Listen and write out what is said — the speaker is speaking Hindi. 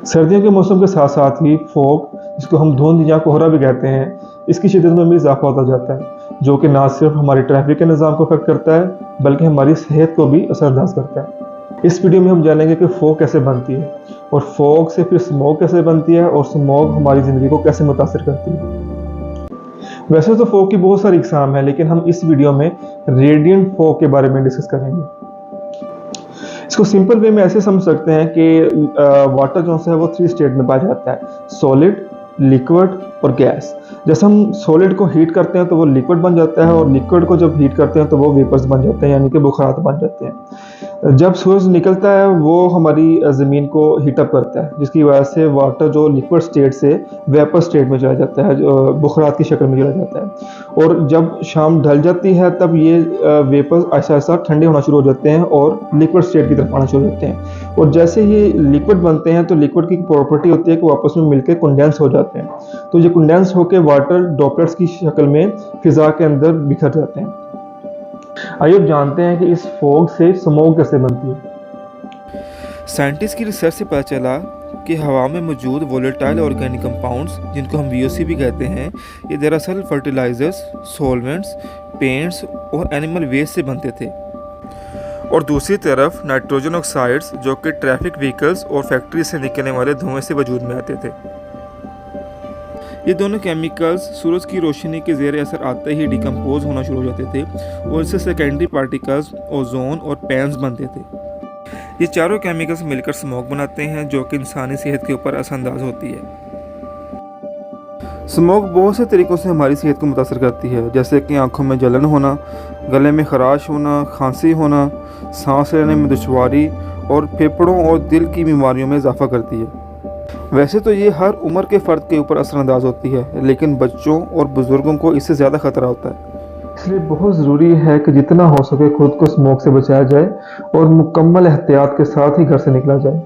सर्दियों के मौसम के साथ साथ ही फॉग, जिसको हम धुंध या कोहरा भी कहते हैं, इसकी शिद्दत में भी इजाफा होता जाता है, जो कि ना सिर्फ हमारे ट्रैफिक के निज़ाम को अफेक्ट करता है बल्कि हमारी सेहत को भी असरअंदाज करता है। इस वीडियो में हम जानेंगे कि फॉग कैसे बनती है और फॉग से फिर स्मोक कैसे बनती है और स्मोक हमारी ज़िंदगी को कैसे मुतासर करती है। वैसे तो फॉग की बहुत सारी इकसाम है, लेकिन हम इस वीडियो में रेडिएंट फॉग के बारे में डिस्कस करेंगे। इसको सिंपल वे में ऐसे समझ सकते हैं कि वाटर जो है वो 3 स्टेट में पाया जाता है, सॉलिड, लिक्विड और गैस। जैसे हम सॉलिड को हीट करते हैं तो वो लिक्विड बन जाता है और लिक्विड को जब हीट करते हैं तो वो वेपर्स बन जाते हैं, यानी कि बुखारात बन जाते हैं। जब सूरज निकलता है वो हमारी ज़मीन को हीटअप करता है, जिसकी वजह से वाटर जो लिक्विड स्टेट से वेपर स्टेट में चला जाता है, बुखारात की शक्ल में चला जाता है। और जब शाम ढल जाती है तब ये वेपर्स ऐसा ऐसा ठंडे होना शुरू हो जाते हैं और लिक्विड स्टेट की तरफ आना शुरू हो जाते हैं। और जैसे ही लिक्विड बनते हैं तो लिक्विड की प्रॉपर्टी होती है कि वो आपस में मिलकर कंडेंस हो जाते हैं। तो ये कंडेंस होकर वाटर ड्रॉपलेट्स की शक्ल में फिजा के अंदर बिखर जाते हैं। आइए अब जानते हैं कि इस फॉग से स्मोक कैसे बनती है। साइंटिस्ट की रिसर्च से पता चला कि हवा में मौजूद वोलेटाइल ऑर्गेनिक कंपाउंड्स, जिनको हम VOC भी कहते हैं, ये दरअसल फर्टिलाइजर्स, सॉल्वेंट्स, पेंट्स और एनिमल वेस्ट से बनते थे। और दूसरी तरफ नाइट्रोजन ऑक्साइड्स, जो कि ट्रैफिक व्हीकल्स और फैक्ट्री से निकलने वाले धुएं से वजूद में आते थे। ये दोनों केमिकल्स सूरज की रोशनी के ज़ेर असर आते ही डिकम्पोज होना शुरू हो जाते थे और इससे सेकेंडरी पार्टिकल्स, ओजोन और पैंस बनते थे। ये चारों केमिकल्स मिलकर स्मोक बनाते हैं, जो कि इंसानी सेहत के ऊपर असरअंदाज होती है। स्मोक बहुत से तरीक़ों से हमारी सेहत को मुतासर करती है, जैसे कि आँखों में जलन होना, गले में खराश होना, खांसी होना, सांस लेने में दुश्वारी और फेफड़ों और दिल की बीमारियों में इजाफा करती है। वैसे तो ये हर उम्र के फ़र्द के ऊपर असरअंदाज होती है, लेकिन बच्चों और बुज़ुर्गों को इससे ज़्यादा ख़तरा होता है। इसलिए बहुत ज़रूरी है कि जितना हो सके खुद को स्मोक से बचाया जाए और मुकम्मल एहतियात के साथ ही घर से निकला जाए।